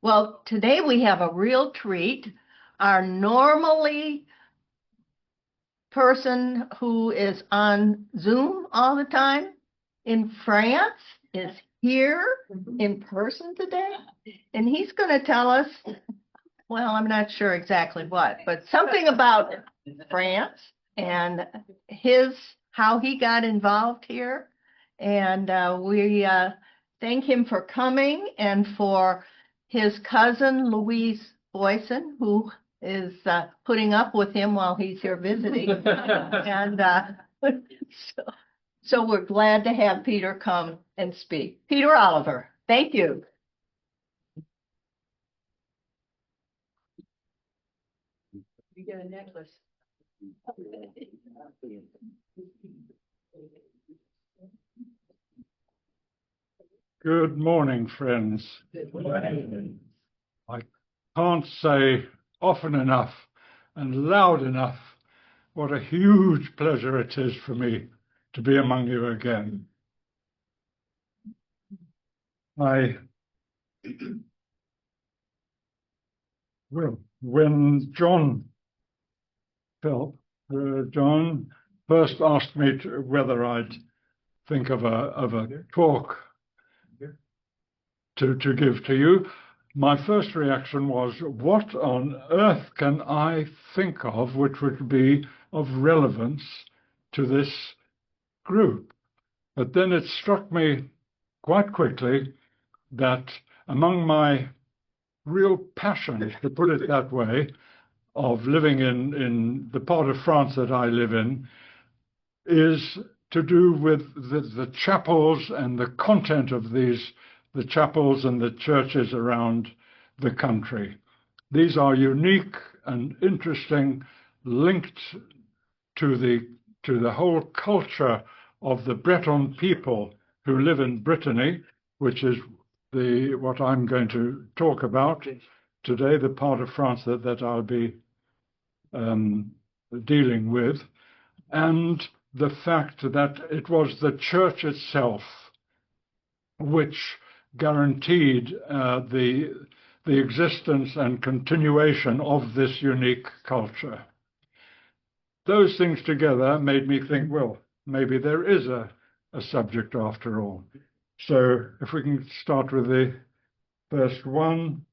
Well, today we have a real treat. Our normally person who is on Zoom all the time in France is here in person today. And he's going to tell us, well, I'm not sure exactly what, but something about France and how he got involved here. And we thank him for coming and for his cousin, Louise Boyson, who is putting up with him while he's here visiting. And so we're glad to have Peter come and speak. Peter Oliver, thank you. You get a necklace. Good morning, friends. Good morning. I can't say often enough and loud enough what a huge pleasure it is for me to be among you again. When John first asked me whether I'd think of a talk to give to you, my first reaction was, what on earth can I think of which would be of relevance to this group? But then it struck me quite quickly that among my real passions, to put it that way, of living in the part of France that I live in, is to do with the chapels and the content of the chapels and the churches around the country. These are unique and interesting, linked to the whole culture of the Breton people who live in Brittany, which is what I'm going to talk about today, the part of France that I'll be dealing with, and the fact that it was the church itself which guaranteed the existence and continuation of this unique culture. Those things together made me think, well, maybe there is a subject after all. So if we can start with the first one,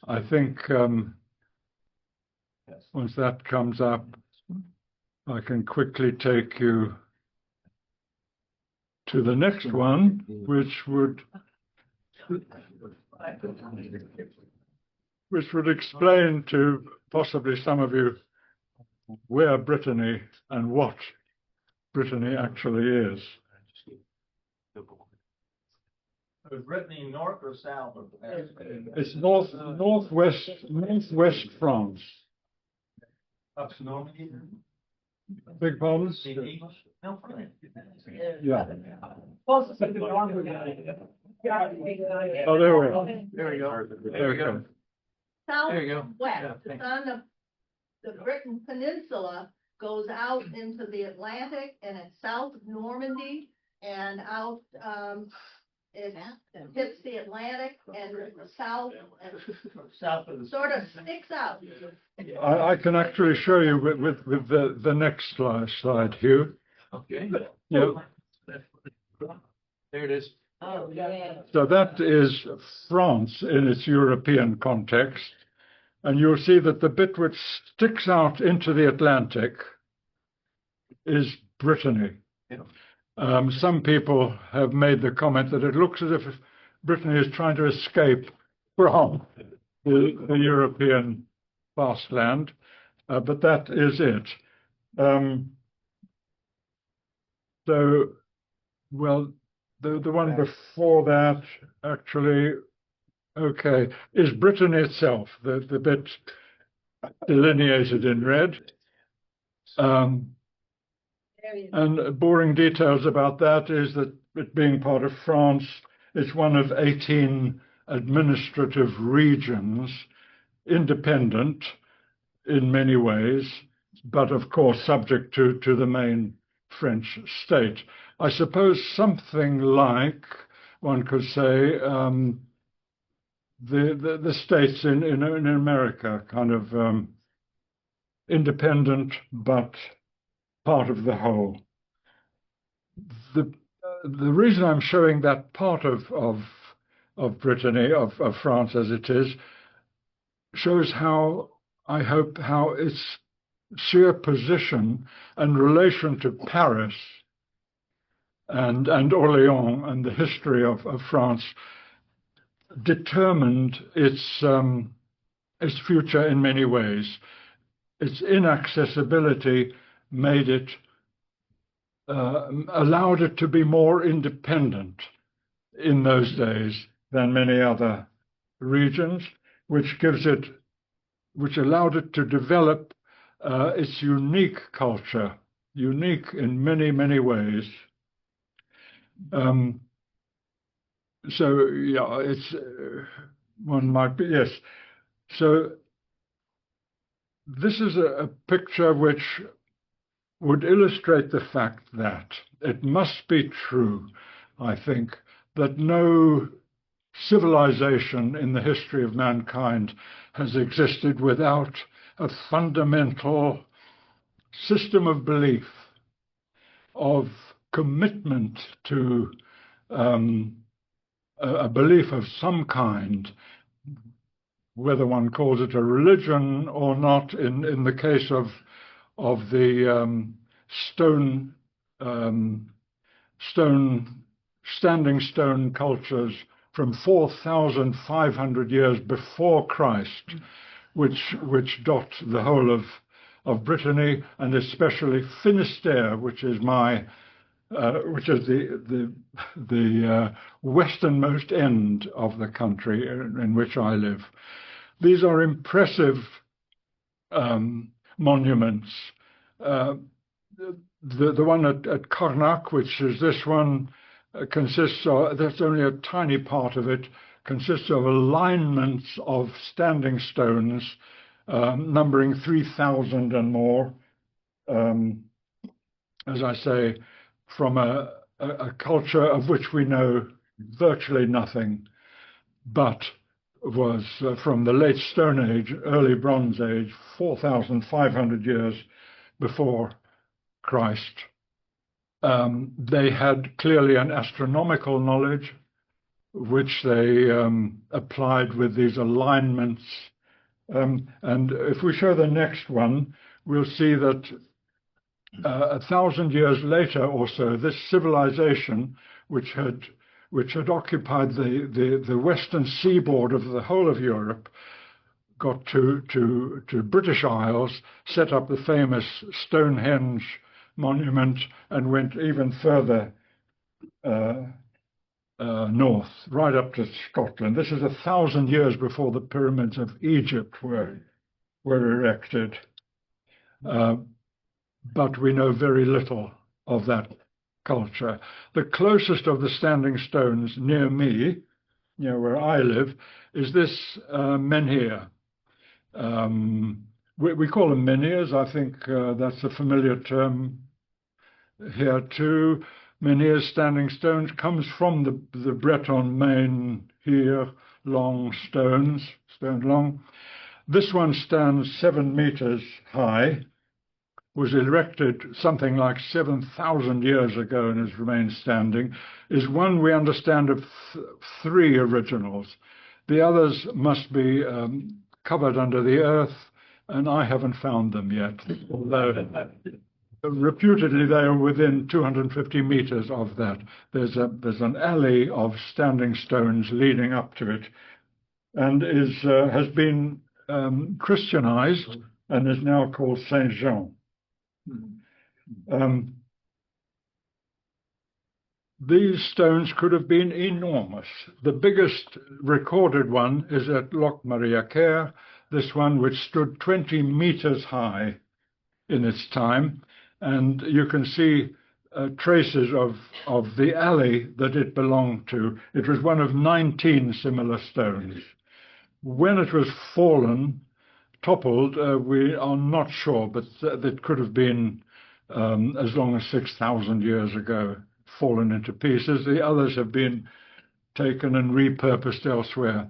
I think once that comes up, I can quickly take you to the next one, which would explain to possibly some of you where Brittany and what Brittany actually is. Is Brittany north or south? It's northwest France. Up to Normandy? Big pardon? No, fine. Yeah. Oh, there we are. There we go. There we go. There you go. Southwest. It's on the Britain Peninsula, goes out into the Atlantic, and it's south of Normandy, and out, it hits the Atlantic and the south, and South of the. sort of sticks out. I can actually show you with the next slide, Hugh. Okay. Yeah. There it is. Oh, yeah. So that is France in its European context. And you'll see that the bit which sticks out into the Atlantic is Brittany. Yeah. Some people have made the comment that it looks as if Brittany is trying to escape from the European fastland, but that is it. So, well, the one before that, actually, okay, is Britain itself, the bit delineated in red. And boring details about that is that it being part of France, it's one of 18 administrative regions, independent in many ways, but of course subject to the main French state. I suppose something like, one could say, the states in America, kind of independent but part of the whole. The reason I'm showing that part of Brittany, of France as it is, shows how, I hope, how its sheer position and relation to Paris and Orléans and the history of France determined its future in many ways. Its inaccessibility made it, allowed it to be more independent in those days than many other regions, which allowed it to develop its unique culture, unique in many, many ways. So yeah, it's one might be, yes. So this is a picture which would illustrate the fact that it must be true, I think, that no civilization in the history of mankind has existed without a fundamental system of belief, of commitment to a belief of some kind, whether one calls it a religion or not. In the case of the standing stone cultures from 4,500 years before Christ, which dot the whole of Brittany, and especially Finisterre, which is the westernmost end of the country in which I live. These are impressive monuments. The one at Carnac, which is this one, consists of, that's only a tiny part of it, consists of alignments of standing stones, numbering 3,000 and more, as I say, from a culture of which we know virtually nothing, but was from the late Stone Age, early Bronze Age, 4,500 years before Christ. They had clearly an astronomical knowledge, which they applied with these alignments. And if we show the next one, we'll see that 1,000 years later or so, this civilization, which had occupied the western seaboard of the whole of Europe, got to British Isles, set up the famous Stonehenge monument, and went even further north, right up to Scotland. This is 1,000 years before the pyramids of Egypt were erected. But we know very little of that culture. The closest of the standing stones near me, where I live, is this menhir. We call them menhirs. I think that's a familiar term here too. Menhirs, standing stones, comes from the Breton main here, long stones, stone long. This one stands 7 meters high, was erected something like 7,000 years ago and has remained standing, is one we understand of 3 originals. The others must be covered under the earth, and I haven't found them yet, although reputedly they are within 250 meters of that. There's an alley of standing stones leading up to it, and has been Christianized and is now called Saint Jean. These stones could have been enormous. The biggest recorded one is at Loch Mariaker, this one which stood 20 meters high in its time, and you can see traces of the alley that it belonged to. It was one of 19 similar stones. When it was toppled, we are not sure, but that could have been as long as 6,000 years ago, fallen into pieces. The others have been taken and repurposed elsewhere.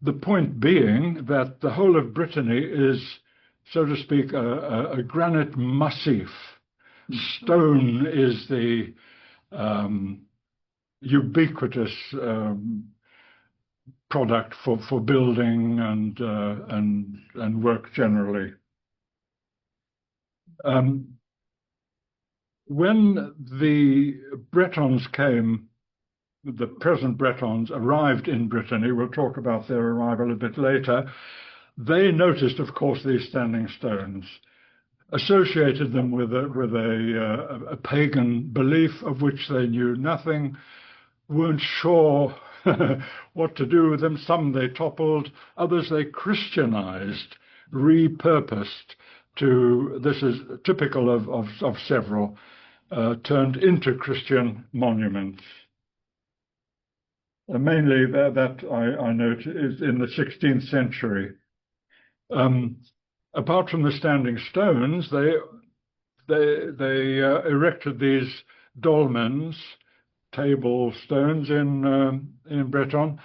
The point being that the whole of Brittany is, so to speak, a granite massif. Stone is the ubiquitous product for building and work generally. When the Bretons came, the present Bretons arrived in Brittany, we'll talk about their arrival a bit later, they noticed, of course, these standing stones, associated them with a pagan belief of which they knew nothing, weren't sure what to do with them. Some they toppled, others they Christianized, repurposed to, this is typical of several, turned into Christian monuments. Mainly that I note is in the 16th century. Apart from the standing stones, they erected these dolmens, table stones in Breton,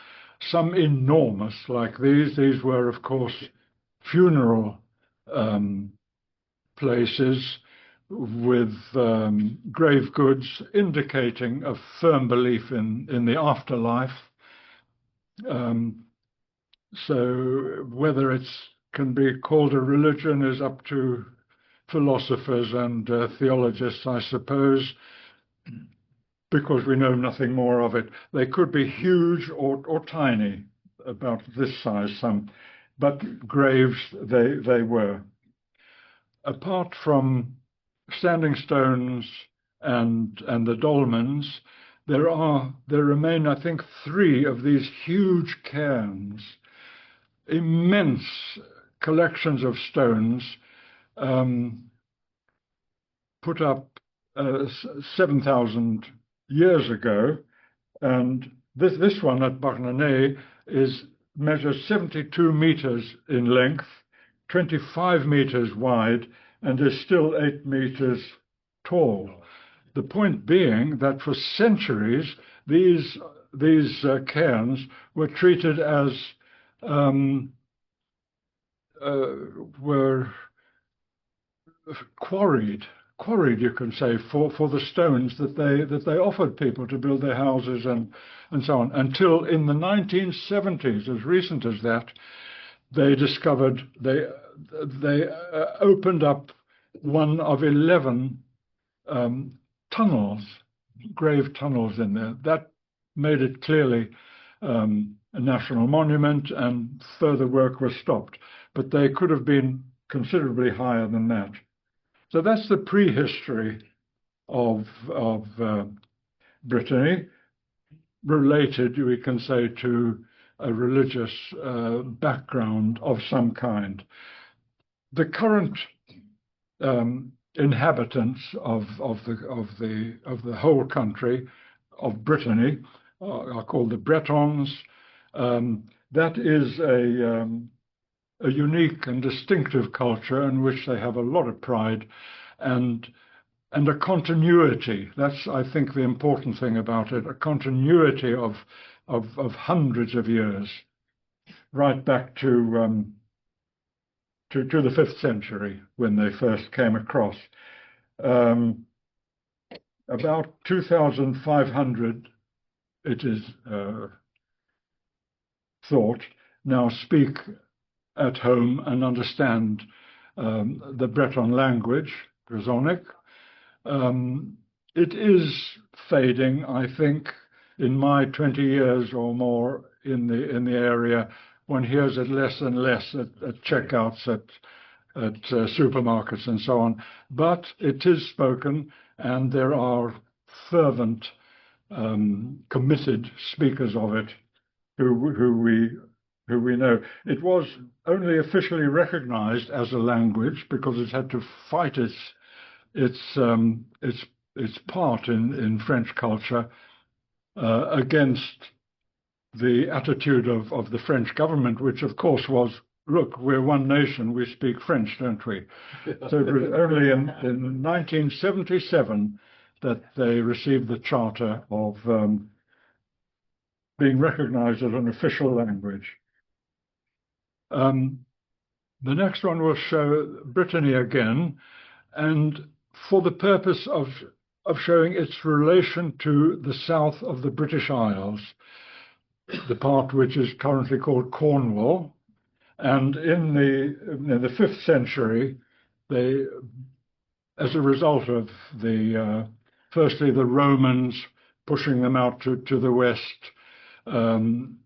some enormous like these. These were, of course, funeral places with grave goods indicating a firm belief in the afterlife. So whether it can be called a religion is up to philosophers and theologists, I suppose, because we know nothing more of it. They could be huge or tiny, about this size some, but graves they were. Apart from standing stones and the dolmens, there remain, I think, 3 of these huge cairns, immense collections of stones, put up 7,000 years ago, and this one at Barnenay measures 72 meters in length, 25 meters wide, and is still 8 meters tall. The point being that for centuries these cairns were treated as were quarried, you can say, for the stones that they offered people to build their houses and so on, until in the 1970s, as recent as that, they discovered, they opened up one of 11 tunnels, grave tunnels in there. That made it clearly a national monument, and further work was stopped. But they could have been considerably higher than that. So that's the prehistory of Brittany, related, we can say, to a religious background of some kind. The current inhabitants of the whole country of Brittany are called the Bretons. That is a unique and distinctive culture in which they have a lot of pride and a continuity. That's, I think, the important thing about it, a continuity of hundreds of years, right back to the 5th century when they first came across. About 2,500, it is thought, now speak at home and understand the Breton language, Brythonic. It is fading, I think. In my 20 years or more in the area, one hears it less and less at checkouts at supermarkets and so on. But it is spoken, and there are fervent, committed speakers of it who we know. It was only officially recognized as a language because it had to fight its part in French culture against the attitude of the French government, which of course was, look, we're one nation, we speak French, don't we? So it was only in 1977 that they received the charter of being recognized as an official language. The next one will show Brittany again, and for the purpose of showing its relation to the south of the British Isles, the part which is currently called Cornwall. And in the 5th century, they, as a result of firstly the Romans pushing them out to the west, and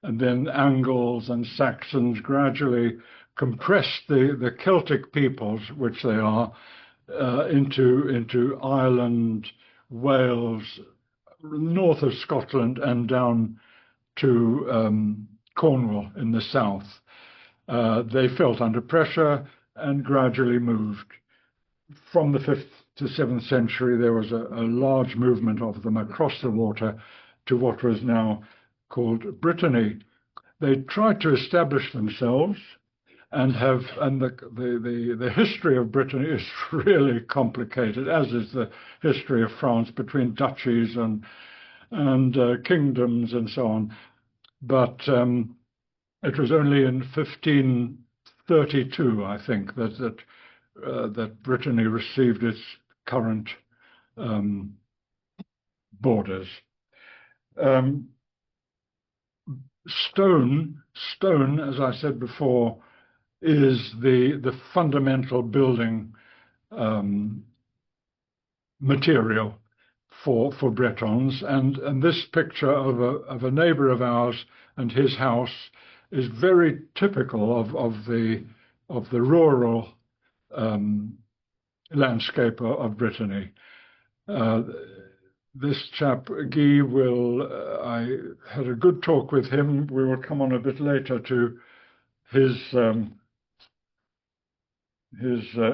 then Angles and Saxons gradually compressed the Celtic peoples, which they are, into Ireland, Wales, north of Scotland, and down to Cornwall in the south. They felt under pressure and gradually moved. From the 5th to 7th century, there was a large movement of them across the water to what was now called Brittany. They tried to establish themselves and the history of Brittany is really complicated, as is the history of France, between duchies and kingdoms and so on. But it was only in 1532, I think, that Brittany received its current borders. Stone, as I said before, is the fundamental building material for Bretons, and this picture of a neighbor of ours and his house is very typical of the rural landscape of Brittany. This chap Guy I had a good talk with him. We will come on a bit later to his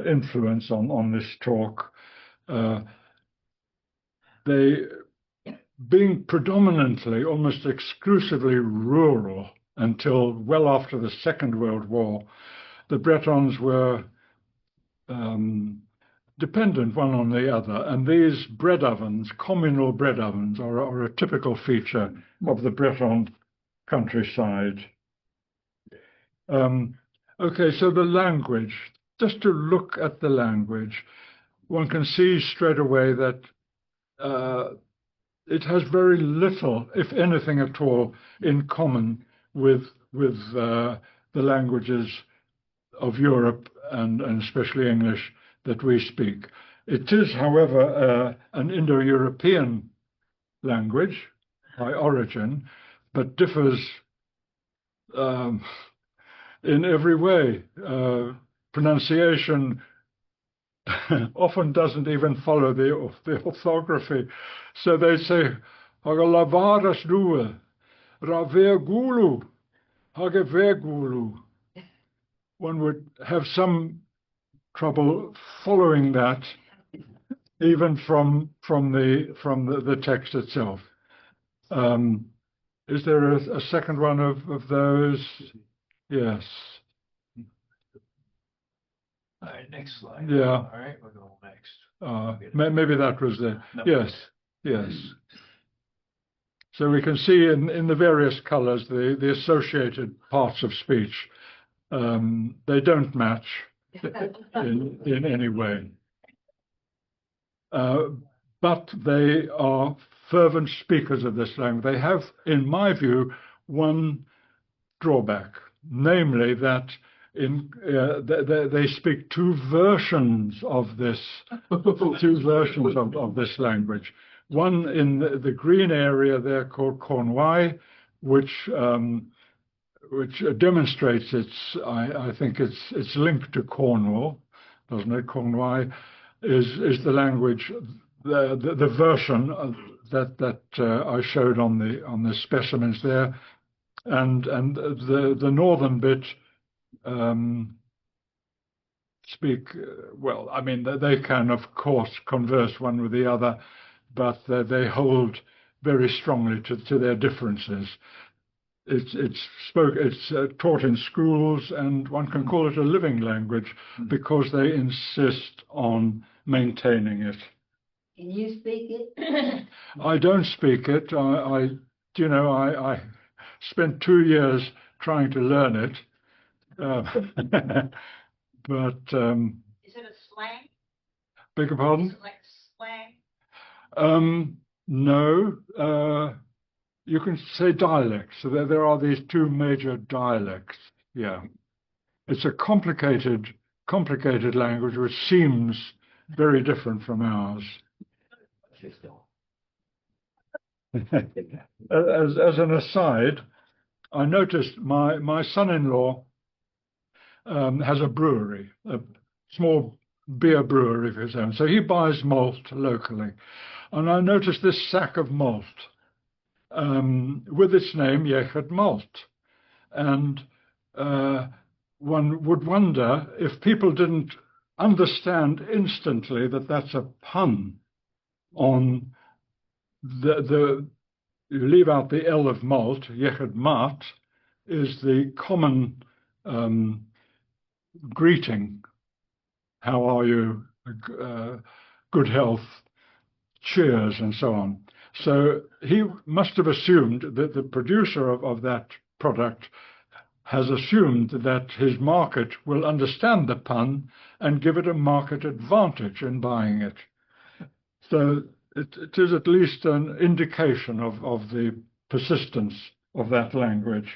influence on this talk. They, being predominantly, almost exclusively rural until well after the Second World War, the Bretons were dependent one on the other, and these bread ovens, communal bread ovens, are a typical feature of the Breton countryside. Okay, so the language. Just to look at the language, one can see straight away that it has very little, if anything at all, in common with the languages of Europe and especially English that we speak. It is, however, an Indo-European language by origin, but differs in every way. Pronunciation often doesn't even follow the orthography. So they say, Hagalavaras due, Ravergulu, Hagevergulu. One would have some trouble following that, even from the text itself. Is there a second one of those? Yes. All right, next slide. Yeah. All right, we'll go next. Maybe that was the No. Yes. So we can see in the various colors the associated parts of speech. They don't match in any way. But they are fervent speakers of this language. They have, in my view, one drawback, namely that they speak two versions of this language. One in the green area there called Cornouaille, which demonstrates I think its link to Cornwall, doesn't it? Cornouaille is the language, the version that I showed on the specimens there, and the northern bit speak well. I mean, they can of course converse one with the other, but they hold very strongly to their differences. It's taught in schools, and one can call it a living language because they insist on maintaining it. Can you speak it? I don't speak it. I spent 2 years trying to learn it, Uh, but Is it a slang? beg your Is pardon? it like slang? No, you can say dialects. So there are these two major dialects. Yeah, it's a complicated language which seems very different from ours. As an aside, I noticed my son-in-law has a brewery, a small beer brewery of his own. So he buys malt locally. And I noticed this sack of malt with its name, Yechid Malt. And one would wonder if people didn't understand instantly that that's a pun on you leave out the L of malt, Yechid Mart is the common greeting. How are you? Good health, cheers, and so on. So he must have assumed that the producer of that product has assumed that his market will understand the pun and give it a market advantage in buying it. So it is at least an indication of the persistence of that language.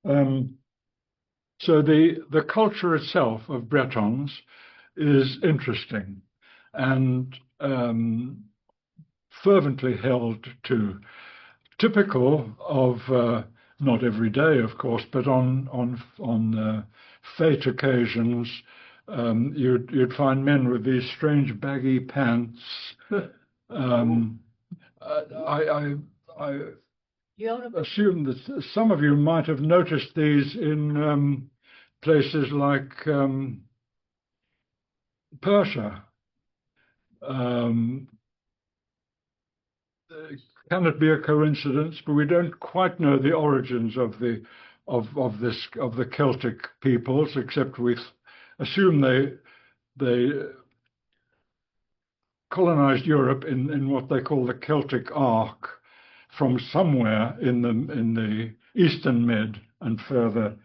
So the culture itself of Bretons is interesting and fervently held to, typical of not every day, of course, but on fete occasions, you'd find men with these strange baggy pants. I assume that some of you might have noticed these in places like Persia. Can it be a coincidence? But we don't quite know the origins of the Celtic peoples, except we assume they colonized Europe in what they call the Celtic Arc, from somewhere in the Eastern Med and further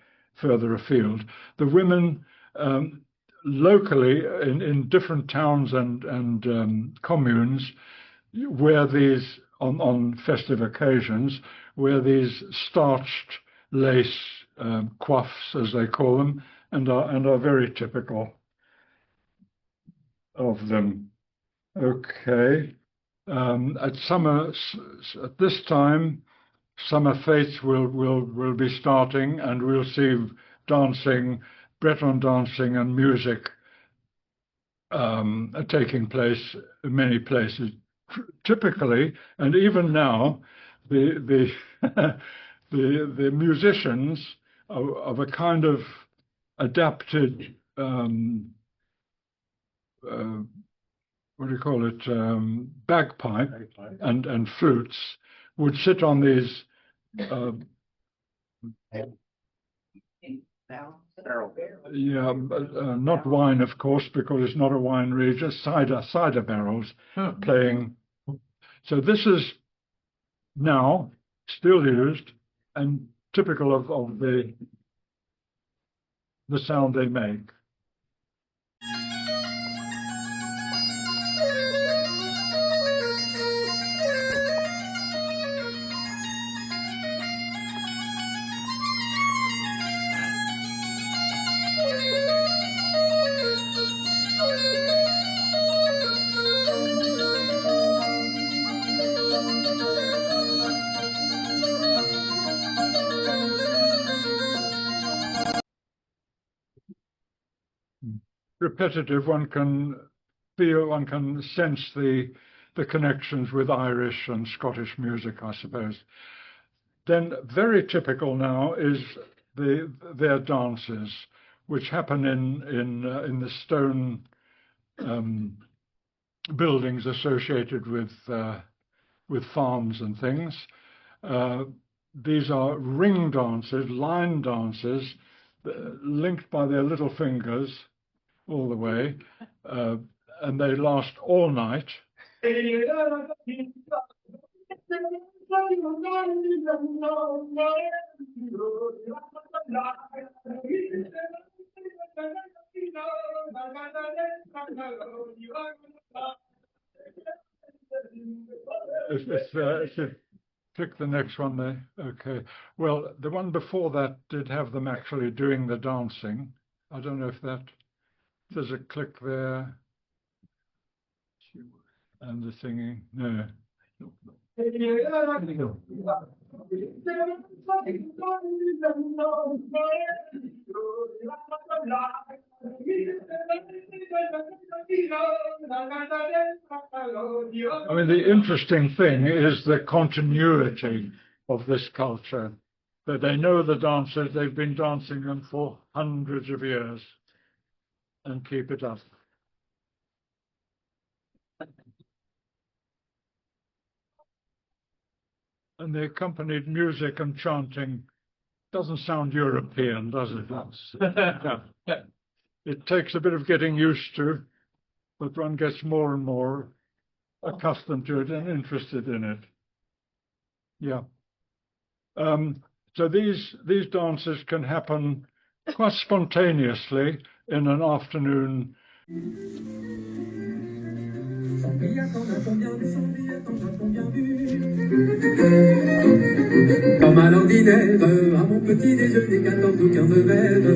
afield. The women locally in different towns and communes wear these on festive occasions, wear these starched lace coifs, as they call them, and are very typical of them. Okay. At this time, summer fetes will be starting, and we'll see dancing, Breton dancing, and music taking place in many places. Typically, and even now, the the musicians of a kind of adapted what do you call it, bagpipe and flutes would sit on these yeah, not wine, of course, because it's not a winery, just cider barrels playing. So this is now still used and typical of the sound they make. Repetitive, one can feel, one can sense the connections with Irish and Scottish music, I suppose. Then very typical now is their dances, which happen in the stone buildings associated with farms and things. These are ring dances, line dances, linked by their little fingers all the way, and they last all night. If you click the next one there, okay. Well, the one before that did have them actually doing the dancing. I don't know if there's a click there and the singing. No. I mean, the interesting thing is the continuity of this culture, that they know the dances, they've been dancing them for hundreds of years and keep it up. And the accompanied music and chanting doesn't sound European, does it? Yeah. It takes a bit of getting used to, but one gets more and more accustomed to it and interested in it. Yeah. So these dances can happen quite spontaneously in an afternoon. Comme à l'ordinaire, à mon petit déjeuner, 14 ou 15 verres.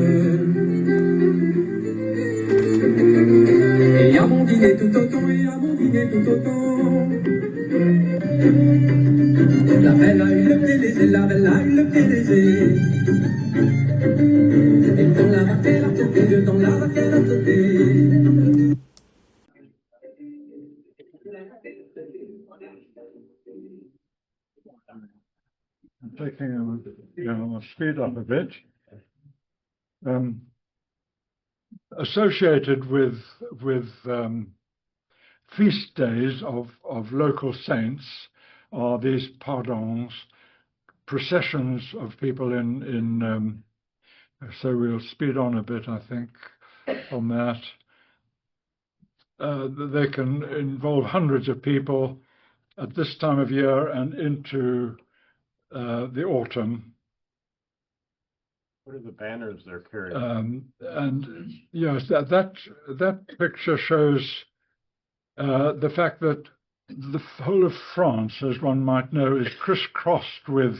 Et à mon dîner tout autant, et à mon dîner tout autant. La belle a eu le pied léger, la belle a eu le pied léger. Et dans la vaque, elle a sauté, dans la vaque, elle a sauté. I'm taking a speed up a bit. Associated with feast days of local saints are these pardons, processions of people in so we'll speed on a bit, I think, on that. They can involve hundreds of people at this time of year and into the autumn. What are the banners they're carrying? And yes, that picture shows the fact that the whole of France, as one might know, is crisscrossed with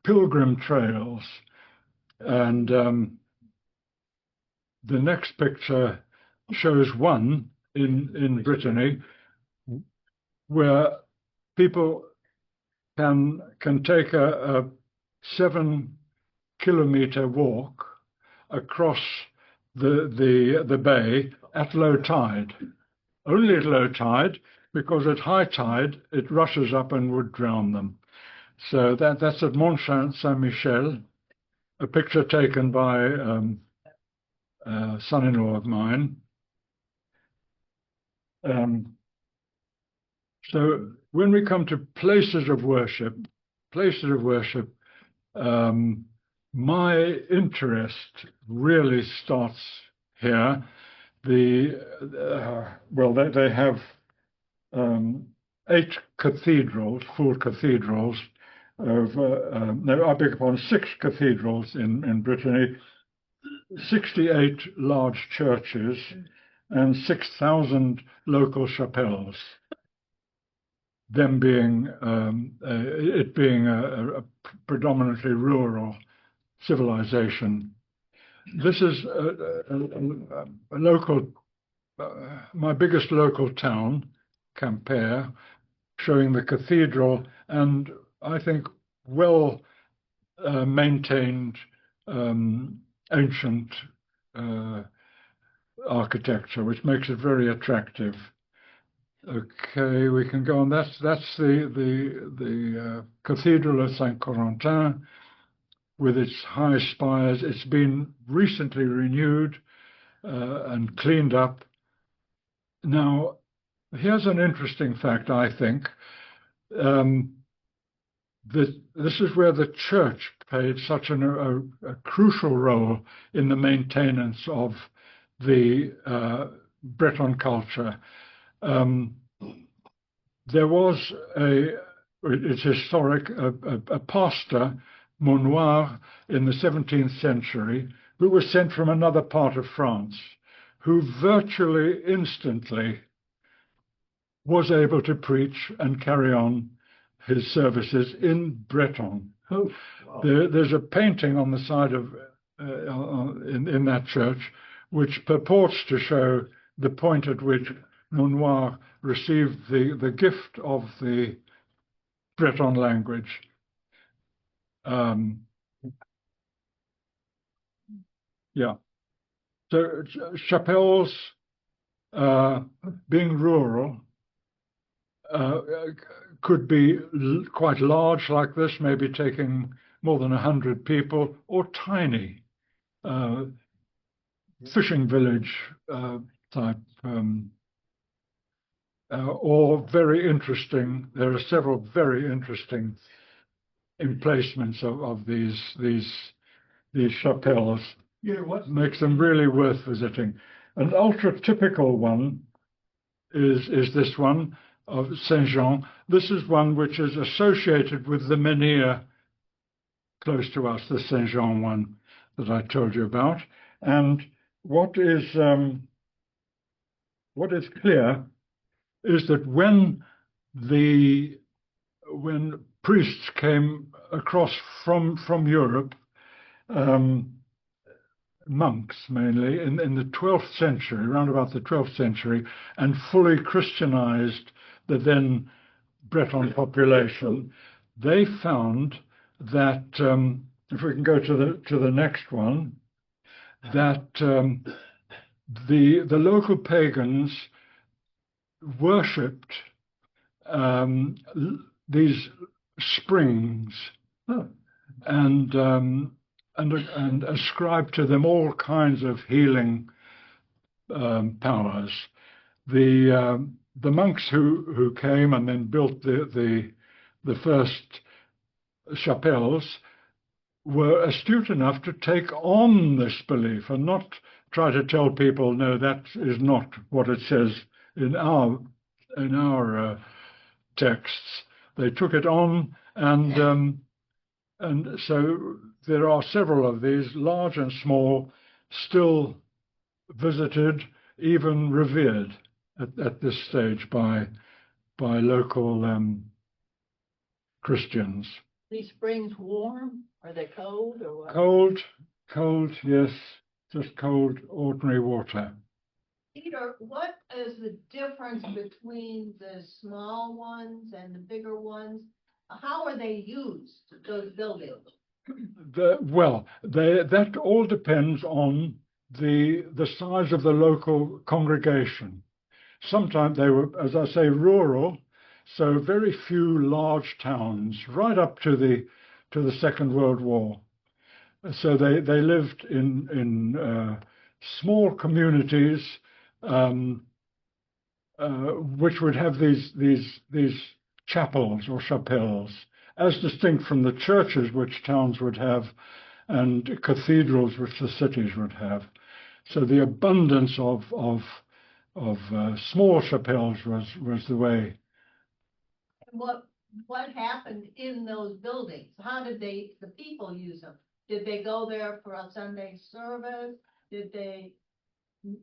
pilgrim trails. And the next picture shows one in Brittany where people can take a 7-kilometer walk across the bay at low tide. Only at low tide, because at high tide it rushes up and would drown them. So that's at Mont Saint-Michel, a picture taken by a son-in-law of mine. So when we come to places of worship, my interest really starts here. Well, they have 8 cathedrals, full cathedrals. No, I beg your pardon, 6 cathedrals in Brittany, 68 large churches, and 6,000 local chapels. Them being it being a predominantly rural civilization. This is a local, my biggest local town, Quimper, showing the cathedral and I think well maintained ancient architecture, which makes it very attractive. Okay, we can go on. That's the Cathedral of Saint Corentin with its high spires. It's been recently renewed and cleaned up. Now, here's an interesting fact, I think. This is where the church played such a crucial role in the maintenance of the Breton culture. There was it's historic, a pastor Monoir in the 17th century, who was sent from another part of France, who virtually instantly was able to preach and carry on his services in Breton. Oh, wow. There's a painting on the side of in that church which purports to show the point at which Monoir received the gift of the Breton language. Yeah. So chapels, being rural, could be quite large like this, maybe taking more than 100 people, or tiny, fishing village type, or very interesting. There are several very interesting emplacements of these chapels. Yeah, what? Makes them really worth visiting. An ultra typical one is this one of Saint Jean. This is one which is associated with the menhir close to us, the Saint Jean one that I told you about. And what is clear is that when priests came across from Europe, monks mainly, in the 12th century, around about the 12th century, and fully Christianized the then Breton population, they found that, if we can go to the next one, that the local pagans worshipped these springs and ascribed to them all kinds of healing powers. The monks who came and then built the first chapels were astute enough to take on this belief and not try to tell people, no, that is not what it says in our texts. They took it on, and so there are several of these, large and small, still visited, even revered at this stage by local Christians. These springs warm? Are they cold or what? Cold, yes, just cold, ordinary water. Peter, what is the difference between the small ones and the bigger ones? How are they used, those buildings? That all depends on the size of the local congregation. Sometimes they were, as I say, rural, so very few large towns, right up to the Second World War. So they lived in small communities, which would have these chapels or chapelles, as distinct from the churches which towns would have and cathedrals which the cities would have. So the abundance of small chapels was the way. What happened in those buildings? How did the people use them? Did they go there for a Sunday service? Did they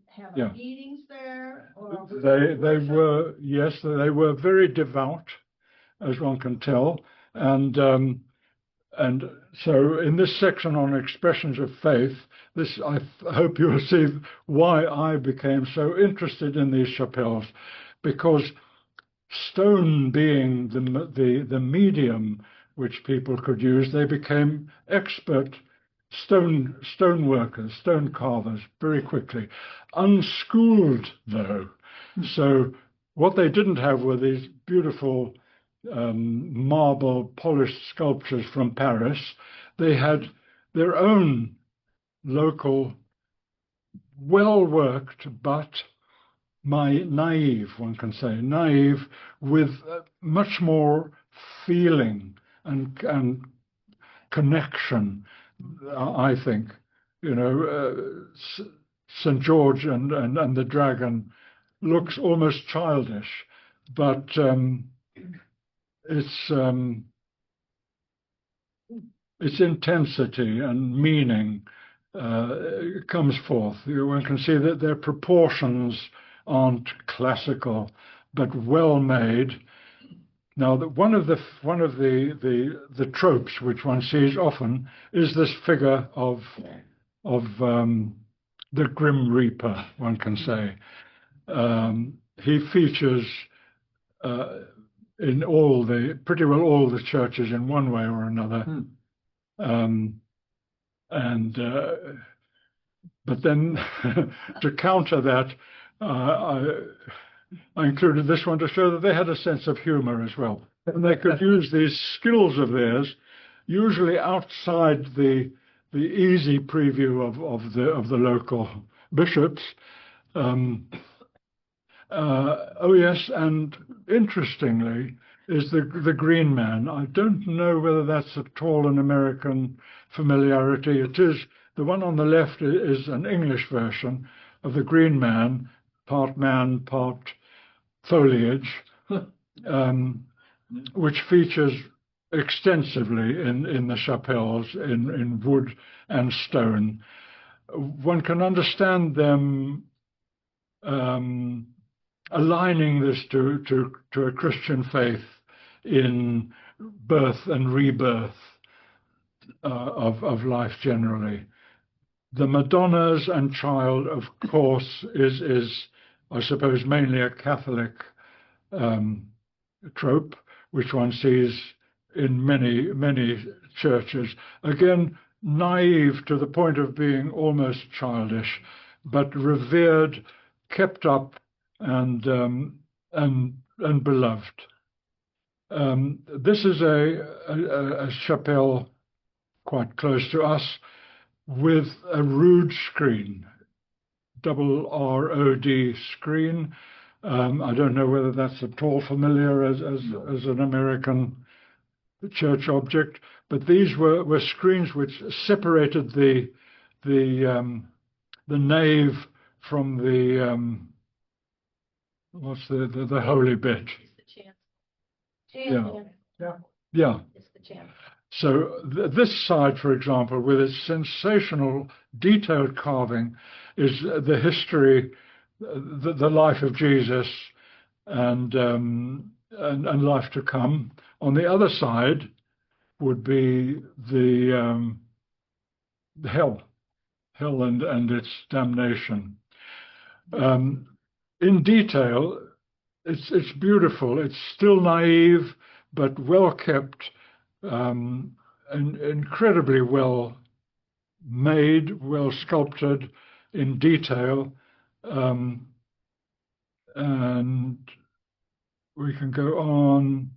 have meetings there? Or they were, yes, they were very devout, as one can tell, and so in this section on expressions of faith, I hope you'll see why I became so interested in these chapels, because stone being the medium which people could use, they became expert stone workers, stone carvers very quickly. Unschooled though. So what they didn't have were these beautiful marble polished sculptures from Paris. They had their own local, well-worked, but naive, one can say, naive, with much more feeling and connection, I think. You know, St. George and the dragon looks almost childish, but it's its intensity and meaning comes forth. One can see that their proportions aren't classical, but well made. Now, one of the tropes which one sees often is this figure of the Grim Reaper. One can say he features in pretty well all the churches in one way or another. But then to counter that, I included this one to show that they had a sense of humor as well. And they could use these skills of theirs, usually outside the easy preview of the local bishops. Oh yes, and interestingly is the Green Man. I don't know whether that's at all an American familiarity. It is. The one on the left is an English version of the Green Man, part foliage, which features extensively in the chapels in wood and stone. One can understand them aligning this to a Christian faith in birth and rebirth of life generally. The Madonnas and Child, of course, is I suppose mainly a Catholic trope, which one sees in many churches. Again, naive to the point of being almost childish, but revered, kept up, and beloved. This is a chapel quite close to us with a rood screen, double ROD screen. I don't know whether that's at all familiar as an American church object, but these were screens which separated the nave from the what's the holy bit. Yeah. It's the chant. So this side, for example, with its sensational detailed carving, is the history, the life of Jesus, and life to come. On the other side would be the hell and its damnation. In detail, it's beautiful. It's still naive, but well kept, and incredibly well made, well sculpted in detail. And we can go on.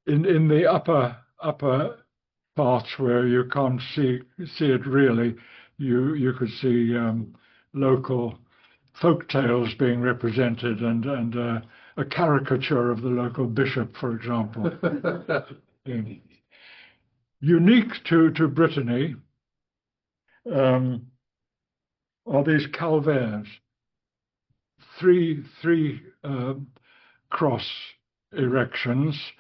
In the upper parts where you can't see it really, you could see local folk tales being represented, and a caricature of the local bishop, for example. Unique to Brittany are these calvaires, three cross erections,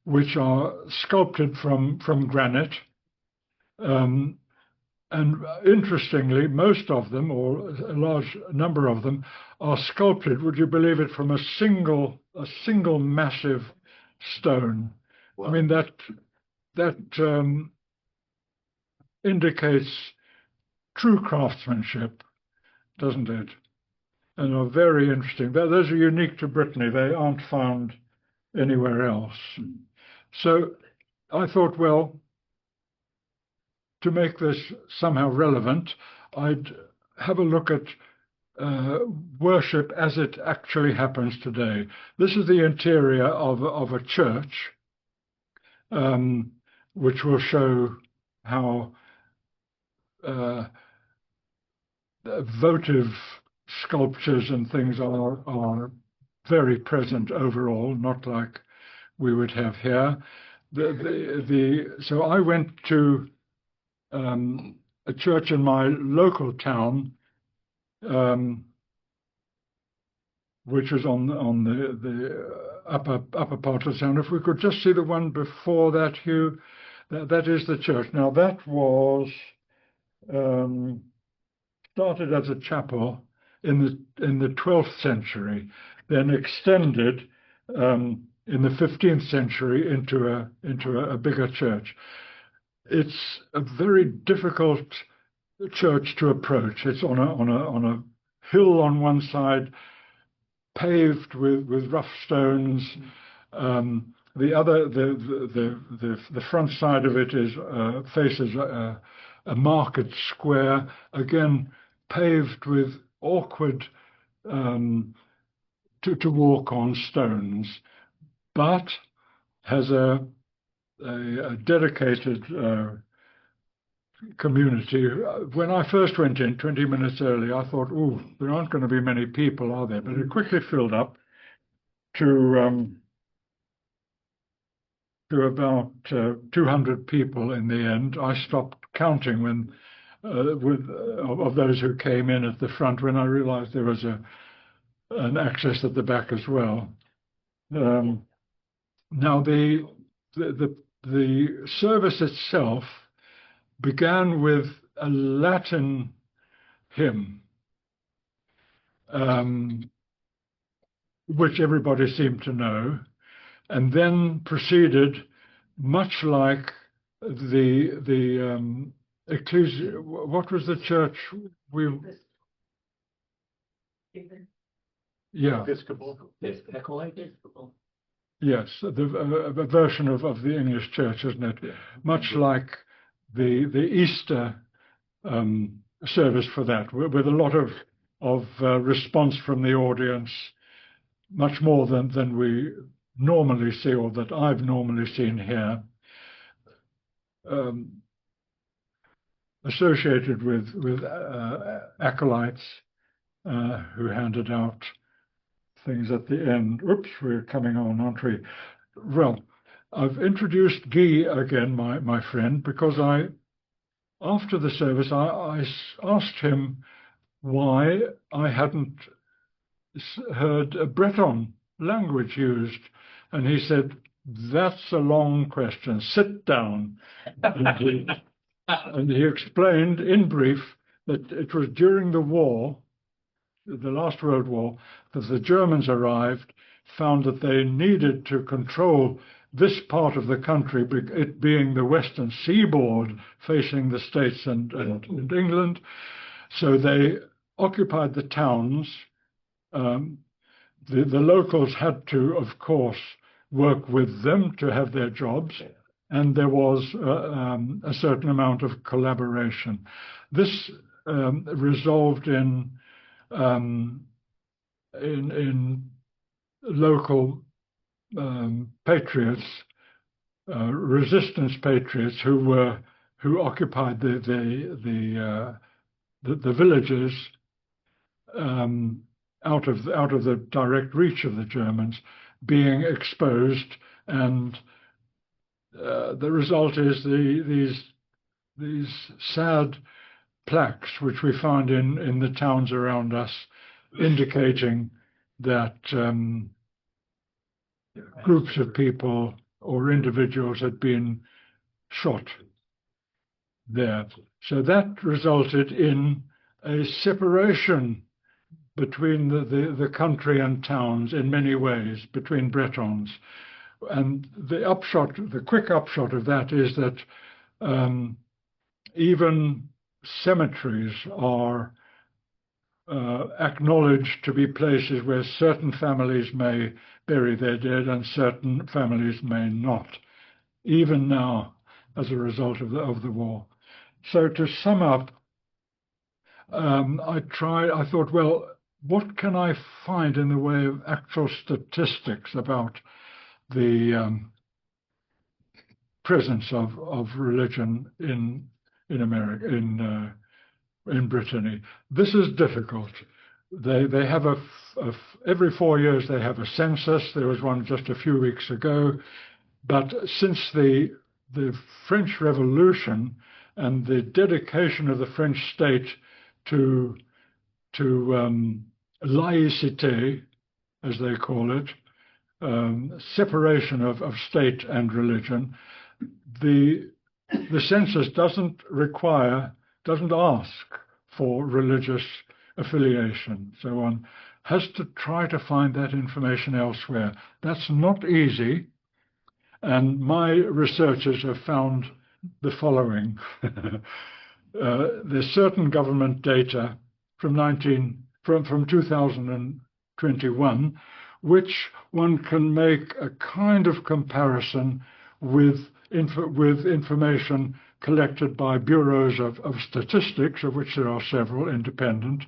which are sculpted from granite. And interestingly, most of them, or a large number of them, are sculpted, would you believe it, from a single massive stone. Wow. I mean, that indicates true craftsmanship, doesn't it? And are very interesting. Those are unique to Brittany. They aren't found anywhere else. So I thought, well, to make this somehow relevant, I'd have a look at worship as it actually happens today. This is the interior of a church, which will show how votive sculptures and things are very present overall, not like we would have here. So I went to a church in my local town, which was on the upper part of the sound. If we could just see the one before that, Hugh, that is the church. Now that was started as a chapel in the 12th century, then extended in the 15th century into a bigger church. It's a very difficult church to approach. It's on a hill on one side, paved with rough stones. The front side of it faces a market square, again paved with awkward to walk on stones, but has a dedicated community. When I first went in 20 minutes early, I thought, oh, there aren't going to be many people, are there? But it quickly filled up to about 200 people in the end. I stopped counting when of those who came in at the front when I realized there was an access at the back as well. Now the service itself began with a Latin hymn, which everybody seemed to know, and then proceeded much like the ecclesia. What was the church yeah. Episcopal. Yes, a version of the English church, isn't it? Much like the Easter service for that, with a lot of response from the audience, much more than we normally see, or that I've normally seen here. Associated with acolytes who handed out things at the end. Oops, we're coming on, aren't we? Well, I've introduced Guy again, my friend, because after the service, I asked him why I hadn't heard a Breton language used. And he said, that's a long question, sit down. And he explained in brief that it was during the war, the last World War, that the Germans arrived, found that they needed to control this part of the country, it being the western seaboard facing the States and England. So they occupied the towns. The locals had to, of course, work with them to have their jobs, and there was a certain amount of collaboration. This resolved in local patriots, resistance patriots who occupied the villages out of the direct reach of the Germans, being exposed, and the result is these sad plaques which we find in the towns around us, indicating that groups of people or individuals had been shot there. So that resulted in a separation between the country and towns in many ways, between Bretons. And the quick upshot of that is that even cemeteries are acknowledged to be places where certain families may bury their dead and certain families may not, even now, as a result of the war. So to sum up, I thought, well, what can I find in the way of actual statistics about the presence of religion in America, in Brittany? This is difficult. They have every 4 years they have a census. There was one just a few weeks ago, but since the French Revolution and the dedication of the French state to laïcité, as they call it, separation of state and religion, the census doesn't ask for religious affiliation. So one has to try to find that information elsewhere. That's not easy. And my researchers have found the following. There's certain government data from 2021, which one can make a kind of comparison with information collected by bureaus of statistics, of which there are several independent.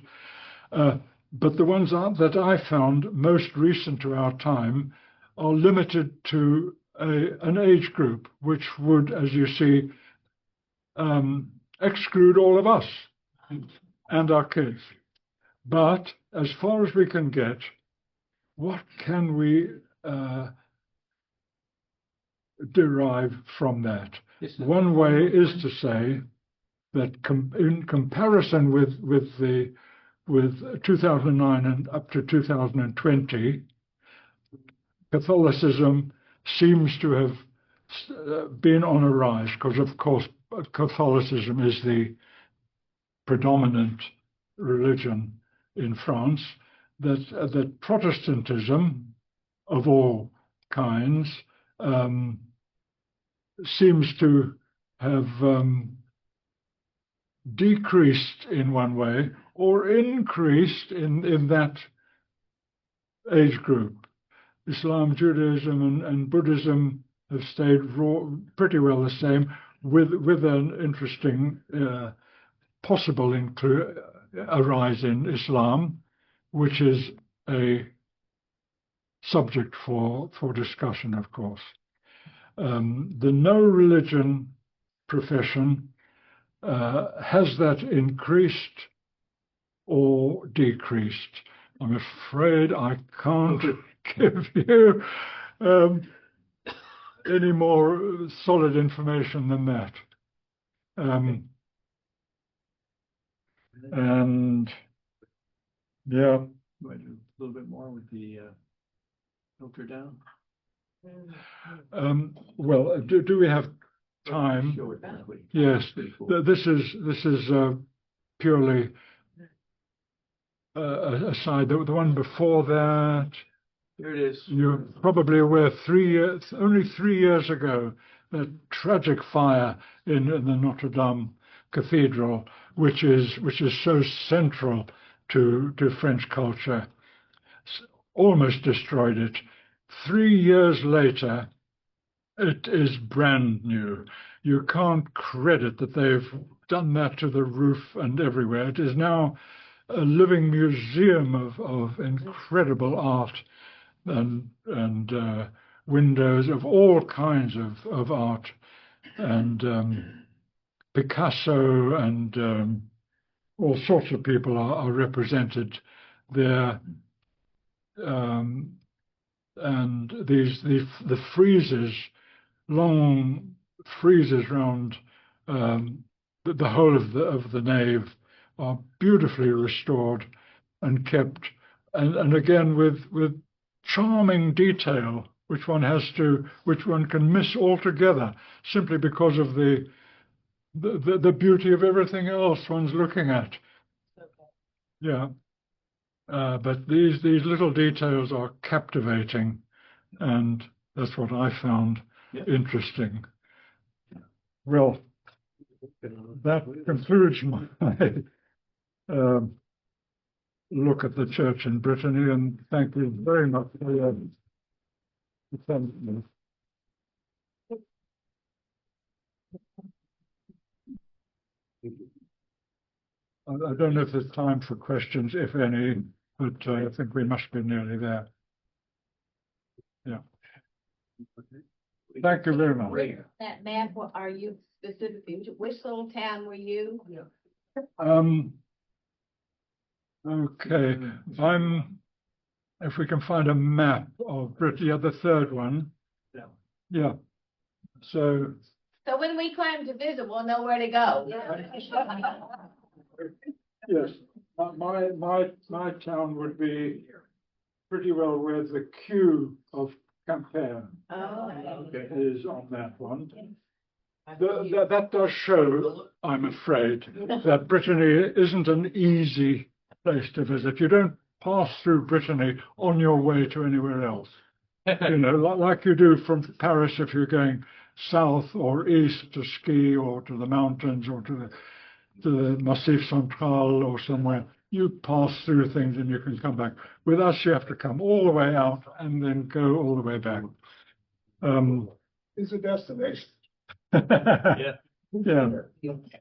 But the ones that I found most recent to our time are limited to an age group, which would, as you see, exclude all of us and our kids. But as far as we can get, what can we derive from that? One way is to say that in comparison with 2009 and up to 2020, Catholicism seems to have been on a rise, because of course Catholicism is the predominant religion in France. That Protestantism of all kinds seems to have decreased in one way or increased in that age group. Islam, Judaism, and Buddhism have stayed pretty well the same, with an interesting possible a rise in Islam, which is a subject for discussion, of course. The no religion profession, has that increased or decreased? I'm afraid I can't give you any more solid information than that. And yeah. Do I do a little bit more with the filter down? Well, do we have time? Show it that way. Yes. Pretty cool. This is purely a side. The one before that, Here it is. you're probably aware, only 3 years ago, that tragic fire in the Notre Dame Cathedral, which is so central to French culture, almost destroyed it. 3 years later, it is brand new. You can't credit that they've done that to the roof and everywhere. It is now a living museum of incredible art and windows of all kinds of art, and Picasso and all sorts of people are represented there. And the friezes, long friezes round the whole of the nave, are beautifully restored and kept, and again with charming detail, which one can miss altogether, simply because of the beauty of everything else one's looking at. Yeah. But these little details are captivating, and that's what I found interesting. Well, that concludes my look at the church in Brittany, and thank you very much for your attention. I don't know if there's time for questions, if any, but I think we must be nearly there. Yeah. Thank you very much. That map, what are you specifically, which little town were you? Okay, if we can find a map of Brittany, the third one. Yeah. So when we come to visit, we'll know where to go. yes, my town would be pretty well where the Q of Quimper Oh, is on that one. That does show, I'm afraid, that Brittany isn't an easy place to visit. You don't pass through Brittany on your way to anywhere else. You know, like you do from Paris if you're going south or east to ski or to the mountains or to the Massif Central or somewhere. You pass through things and you can come back. With us, you have to come all the way out and then go all the way back. It's a destination. Yeah.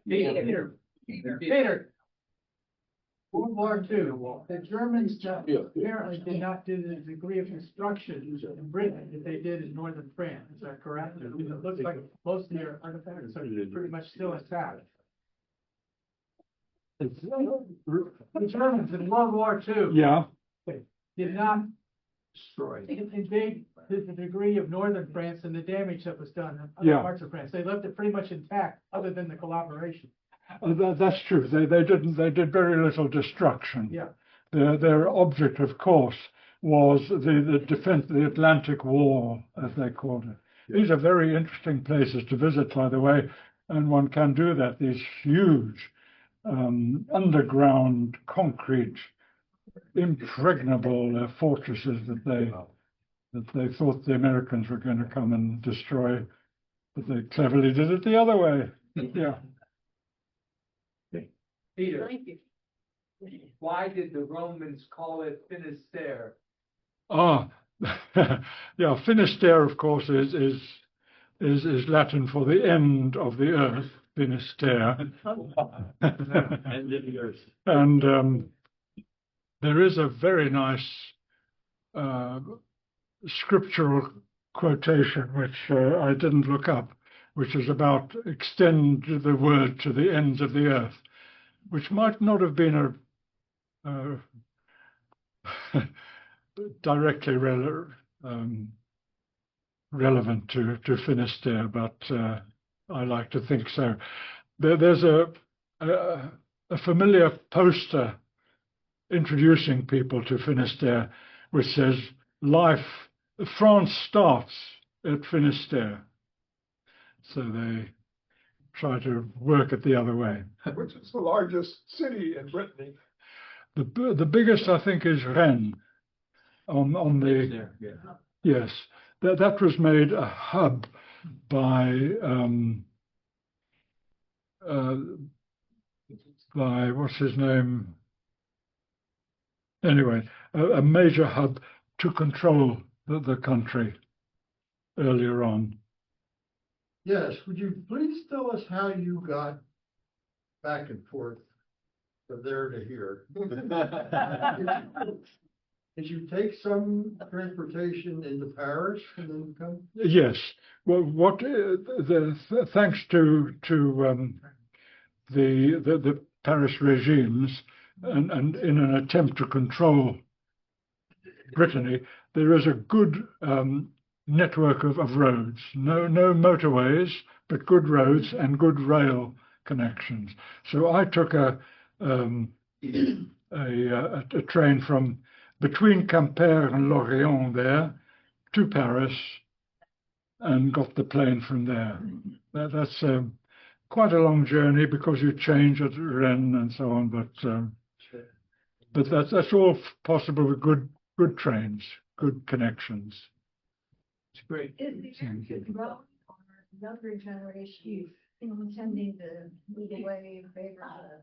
Peter. World War II, the Germans apparently did not do the degree of construction in Britain that they did in northern France. Is that correct? It looks like most of their artifacts are pretty much still intact. The Germans in World War II Yeah. did not invade to the degree of northern France and the damage that was done in other Yeah. parts of France. They left it pretty much intact, other than the collaboration. That's true. They did very little destruction. Yeah. Their object, of course, was the defense, the Atlantic Wall, as they called it. These are very interesting places to visit, by the way, and one can do that. These huge underground concrete, impregnable fortresses that they thought the Americans were going to come and destroy, but they cleverly did it the other way. Yeah. Peter, thank you. why did the Romans call it Finisterre? Ah, yeah. Finisterre, of course, is Latin for the end of the earth. Finisterre. End of the earth. And there is a very nice scriptural quotation which I didn't look up, which is about extend the word to the ends of the earth, which might not have been directly relevant to Finisterre, but I like to think so. There's a familiar poster introducing people to Finisterre, which says, France starts at Finisterre. So they try to work it the other way. Which is the largest city in Brittany? The biggest, I think, is Rennes. On the yes, that was made a hub by what's his name? Anyway, a major hub to control the country earlier on. Yes, would you please tell us how you got back and forth from there to here? Did you take some transportation into Paris and then come? Yes. Well, thanks to the Paris regimes and in an attempt to control Brittany, there is a good network of roads. No motorways, but good roads and good rail connections. So I took a train from between Quimper and Lorient there to Paris and got the plane from there. That's quite a long journey because you change at Rennes and so on, but that's all possible with good trains, good connections. It's great. Is the American growing or younger generation intending to move away in favor of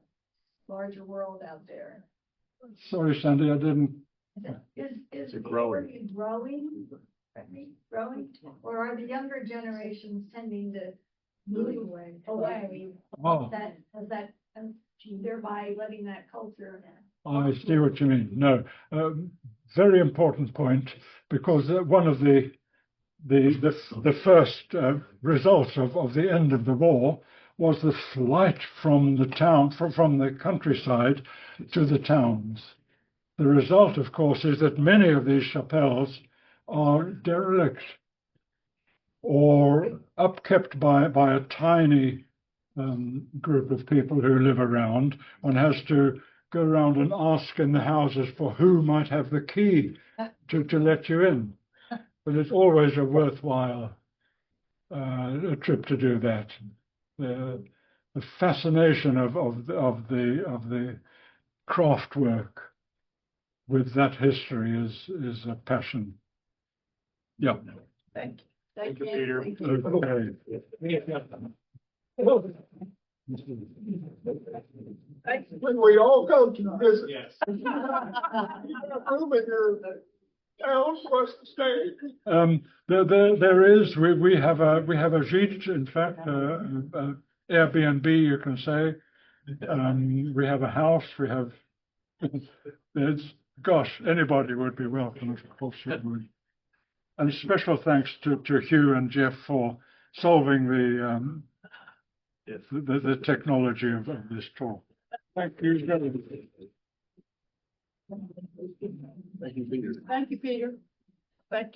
the larger world out there? Sorry, Sandy, I didn't. Is the growing. area growing? Growing? Or are the younger generations tending to move away? Oh, Thereby letting that culture. I see what you mean. No, very important point, because one of the first results of the end of the war was the flight from the town, from the countryside to the towns. The result, of course, is that many of these chapels are derelict or upkept by a tiny group of people who live around. One has to go around and ask in the houses for who might have the key to let you in. But it's always a worthwhile a trip to do that. The fascination of the craft work with that history is a passion. Yeah. Thank you. Thank you, Peter. When we all go to visit. Yes. Room in your town for us to stay. There is we have a gîte, in fact, Airbnb, you can say. We have a house. We have. Gosh, anybody would be welcome. Of course, it would. And special thanks to Hugh and Jeff for solving the technology of this talk. Thank you. Thank you, Peter. Thank you.